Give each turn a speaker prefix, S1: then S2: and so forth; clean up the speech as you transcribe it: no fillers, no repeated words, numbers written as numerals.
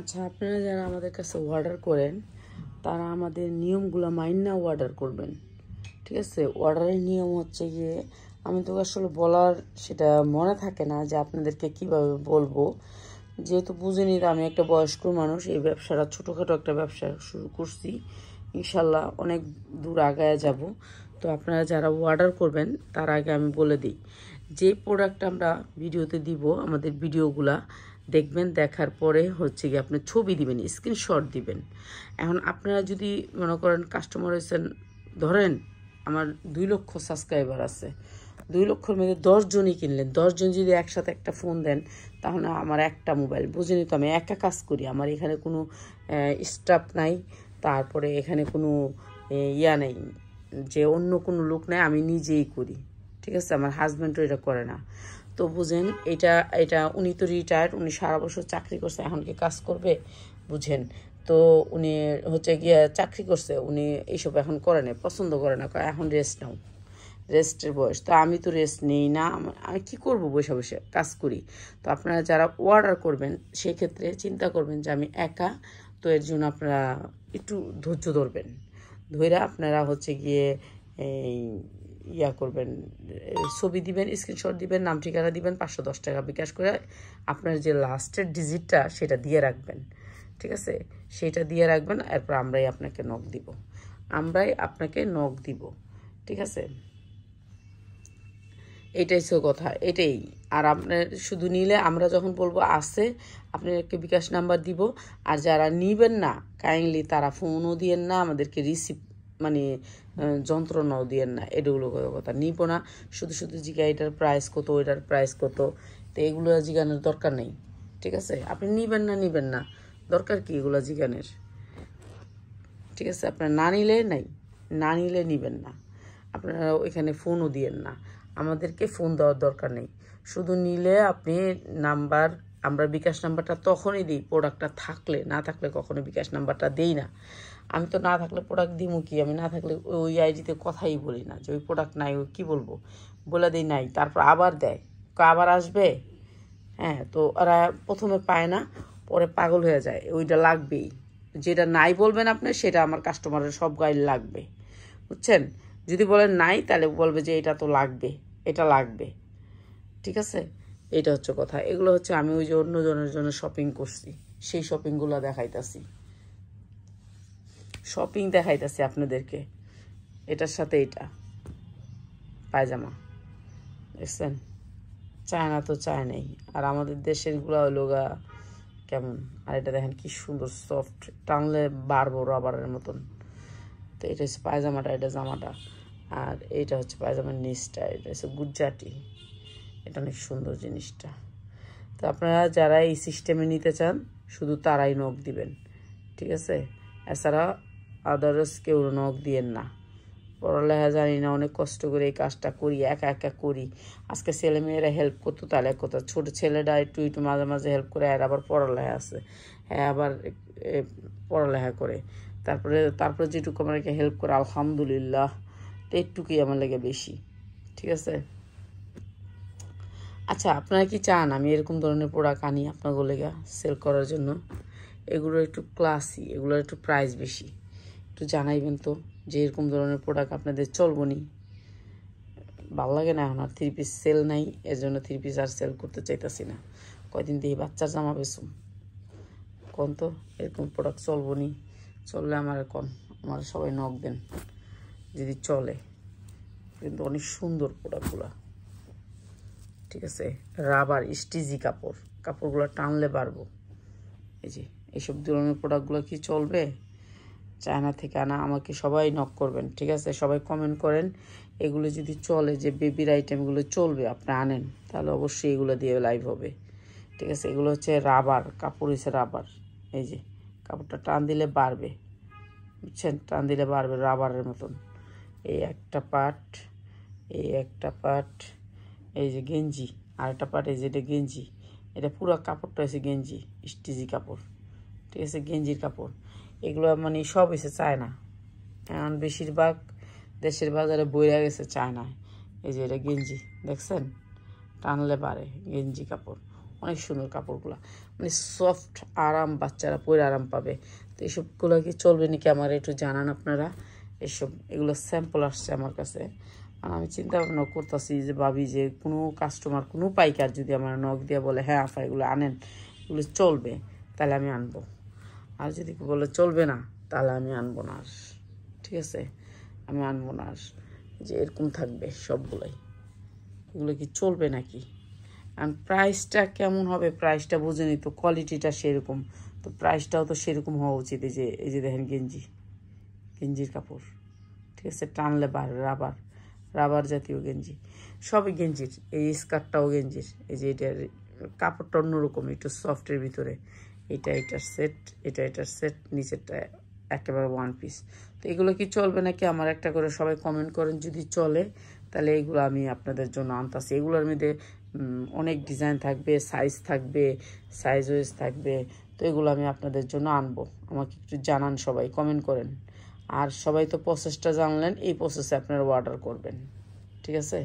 S1: আচ্ছা, আপনারা যারা আমাদের কাছে অর্ডার করেন তারা আমাদের নিয়মগুলো মাইনা অর্ডার করবেন। ঠিক আছে, অর্ডারের নিয়ম হচ্ছে গিয়ে আমি তো আসলে বলার সেটা মনে থাকে না যে আপনাদেরকে কিভাবে বলবো, যেহেতু বুঝিনি তো আমি একটা বয়স্ক মানুষ, এই ব্যবসাটা ছোটোখাটো একটা ব্যবসা শুরু করছি, ইনশাল্লাহ অনেক দূর আগায় যাব। তো আপনারা যারা অর্ডার করবেন তার আগে আমি বলে দিই, যে প্রোডাক্ট আমরা ভিডিওতে দিব আমাদের ভিডিওগুলা দেখবেন, দেখার পরে হচ্ছে গিয়ে আপনি ছবি দিবেন, স্ক্রিনশট দিবেন। এখন আপনারা যদি মনে করেন কাস্টমার হয়েছেন, ধরেন আমার 2 লক্ষ সাবস্ক্রাইবার আছে, 2 লক্ষের মধ্যে 10 জনই কিনলেন, 10 জন যদি একসাথে একটা ফোন দেন তাহলে আমার একটা মোবাইল, বুঝিনি তো আমি একা কাজ করি, আমার এখানে কোনো স্টাফ নাই, তারপরে এখানে কোনো ইয়া নেই যে অন্য কোনো লোক নেই, আমি নিজেই করি। ঠিক আছে, আমার হাজব্যান্ডও এটা করে না। তো বুঝেন, এটা এটা উনি তো রিটায়ার্ড, উনি সারা বছর চাকরি করছে, এখন কি কাজ করবে বুঝেন। তো উনি হচ্ছে গিয়ে চাকরি করছে, উনি এইসব এখন করে না, পছন্দ করে না, এখন রেস্ট নাও, রেস্টের বয়স। তো আমি তো রেস্ট নেই না, আমি কী করবো, বসে বসে কাজ করি। তো আপনারা যারা অর্ডার করবেন সেই ক্ষেত্রে চিন্তা করবেন যে আমি একা, তো এর জন্য আপনারা একটু ধৈর্য ধরবেন, ধৈর্য আপনারা হচ্ছে গিয়ে এই ইয়া করবেন, ছবি দিবেন, স্ক্রিনশট দিবেন, নাম ঠিকানা দিবেন, 510 টাকা বিকাশ করে আপনার যে লাস্টের ডিজিটটা সেটা দিয়ে রাখবেন। ঠিক আছে, সেটা দিয়ে রাখবেন, এরপর আমরাই আপনাকে নক দিব, আমরাই আপনাকে নক দিব। ঠিক আছে, এটাই সে কথা, এটাই। আর আপনার শুধু নিলে আমরা যখন বলবো আসে, আপনাদেরকে বিকাশ নাম্বার দিব। আর যারা নিবেন না কাইন্ডলি তারা ফোনও দিয়েন না, আমাদেরকে রিসিভ মানে যন্ত্রণাও দিয়েন না, এগুলো কথা নিব না। শুধু শুধু জিজ্ঞা এটার প্রাইস কত, ওইটার প্রাইস কত, তো এগুলো জিজ্ঞানোর দরকার নেই। ঠিক আছে, আপনি নিবেন না, দরকার কি এগুলো জিজ্ঞানের। ঠিক আছে, আপনার না নিলে নাই, না নিলে নিবেন না, আপনারা ওইখানে ফোনও দিয়েন না, আমাদেরকে ফোন দেওয়ার দরকার নেই। শুধু নিলে আপনি নাম্বার, আমরা বিকাশ নাম্বারটা তখনই দিই প্রোডাক্টটা থাকলে, না থাকলে কখনো বিকাশ নাম্বারটা দেই না। আমি তো না থাকলে প্রোডাক্ট দিমু কি, আমি না থাকলে ওই আইডিতে কথাই বলি না যে ওই প্রোডাক্ট নাই, ওই কী বলবো, বলে দিই নাই, তারপর আবার দেয়, আবার আসবে। হ্যাঁ, তো ওরা প্রথমে পায় না, পরে পাগল হয়ে যায়, ওইটা লাগবেই, যেটা নাই বলবেন আপনি সেটা আমার কাস্টমারের সব গায়ে লাগবে, বুঝছেন। যদি বলেন নাই তাহলে বলবে যে এটা তো লাগবে, এটা লাগবে। ঠিক আছে, এটা হচ্ছে কথা। এগুলো হচ্ছে আমি ওই যে অন্যজনের জন্য শপিং করছি, সেই শপিংগুলো দেখাইতাছি, শপিং দেখাইতাছি আপনাদেরকে। এটার সাথে এটা পায়জামা দেখছেন, চায়না তো চায় নেই, আর আমাদের দেশের গুলা হলো গা কেমন। আর এটা দেখেন কি সুন্দর সফট, টানলে বাড়বো রাবারের মতন। তো এটা হচ্ছে পায়জামাটা, এটা জামাটা, আর এইটা হচ্ছে পায়জামার নিচটা, এটা হচ্ছে গুজ্জাটি, এটা অনেক সুন্দর জিনিসটা। তো আপনারা যারা এই সিস্টেমে নিতে চান শুধু তারাই নখ দিবেন। ঠিক আছে, এছাড়া আদার্স কেউ নখ দিয়েন না। পড়ালেখা জানি না, অনেক কষ্ট করে এই কাজটা করি, একা একা করি। আজকে ছেলেমেয়েরা হেল্প করতো তাহলে কথা, ছোটো ছেলেরা একটু একটু মাঝে মাঝে হেল্প করে, আর আবার পড়ালেখা আছে, হ্যাঁ আবার পড়ালেখা করে, তারপরে যেটুকু আমাকে হেল্প করে আলহামদুলিল্লাহ, তো একটুকুই আমার লেগে বেশি। ঠিক আছে, আচ্ছা আপনারা কি চান আমি এরকম ধরনের প্রোডাক্ট আনি আপনাদের লেগে সেল করার জন্য? এগুলো একটু ক্লাসি, এগুলোর একটু প্রাইস বেশি, একটু জানাইবেন তো যে এরকম ধরনের প্রোডাক্ট আপনাদের চলবো নি। ভালো লাগে না, এখন আর 3 পিস সেল নাই, এর জন্য 3 পিস আর সেল করতে চাইতেছি না। কয়দিন দিয়ে বাচ্চার জামা বেসুম, কোন তো এরকম প্রোডাক্ট চলবো নি, চললে আমার কোন, আমার সবাই নক দেন যদি চলে, কিন্তু অনেক সুন্দর প্রোডাক্টগুলো। ঠিক আছে, রাবার স্টিজি কাপড়, কাপড়গুলো টানলে পারবো। এই যে এইসব ধরনের প্রোডাক্টগুলো কি চলবে? চায়না থেকে আনা, আমাকে সবাই নক করবেন। ঠিক আছে, সবাই কমেন্ট করেন এগুলো যদি চলে, যে বেবির আইটেমগুলো চলবে আপনি আনেন, তাহলে অবশ্যই এগুলো দিয়ে লাইভ হবে। ঠিক আছে, এগুলো হচ্ছে রাবার কাপড়, হচ্ছে রাবার। এই যে কাপড়টা টান দিলে বাড়বে, বুঝছেন, টান দিলে বাড়বে রাবারের মতন। এই একটা পার্ট, এই একটা পার্ট, এই যে গেঞ্জি, আর একটা পার্ট, এই যে এটা গেঞ্জি, এটা পুরো কাপড়টা হচ্ছে গেঞ্জি স্টিজি কাপড়। ঠিক আছে, গেঞ্জির কাপড়, এগুলো মানে সব এসে চায়না, এখন বেশিরভাগ দেশের বাজারে বইরা গেছে চায়নায়। এই যে এটা গেঞ্জি দেখছেন, টানলে পারে গেঞ্জি কাপড়, অনেক সুন্দর কাপড়গুলো, মানে সফট আরাম, বাচ্চারা পরে আরাম পাবে। তো এইসবগুলো কি চলবে নাকি আমার একটু জানান আপনারা। এগুলো স্যাম্পল আসছে আমার কাছে, আর আমি চিন্তা ভাবনা করতেছি যে ভাবি যে কোনো কাস্টমার, কোনো পাইকার যদি আমার নখ দিয়ে বলে হ্যাঁ আফা এগুলো আনেন, এগুলো চলবে, তাহলে আমি আনবো। আর যদি বলে চলবে না, তাহলে আমি আনবো না আর। ঠিক আছে, আমি আনবো না আর। যে এরকম থাকবে সবগুলোই, এগুলো কি চলবে নাকি? আর প্রাইসটা কেমন হবে, প্রাইসটা বুঝেনি তো, কোয়ালিটিটা সেরকম, তো প্রাইসটাও তো সেরকম হওয়া উচিত। এই যে দেখেন গেঞ্জির কাপড়, ঠিক আছে, টানলে রাবার রাবার জাতীয় গেঞ্জি, সবই গেঞ্জির। এই স্কার্টটাও গেঞ্জির। এই যে এটার কাপড়টা অন্যরকম, একটু সফটের ভিতরে। এটার সেট, নিচেরটা একেবারে ওয়ান পিস। তো এগুলো কি চলবে নাকি আমার একটা করে সবাই কমেন্ট করেন। যদি চলে তাহলে এগুলো আমি আপনাদের জন্য আনতাছি। এগুলোর মধ্যে অনেক ডিজাইন থাকবে, সাইজ থাকবে, সাইজ ওয়েজ থাকবে। তো এগুলো আমি আপনাদের জন্য আনবো। আমাকে একটু জানান, সবাই কমেন্ট করেন। আর সবাই তো প্রসেসটা জানলেন, এই প্রসেসে আপনারা অর্ডার করবেন। ঠিক আছে।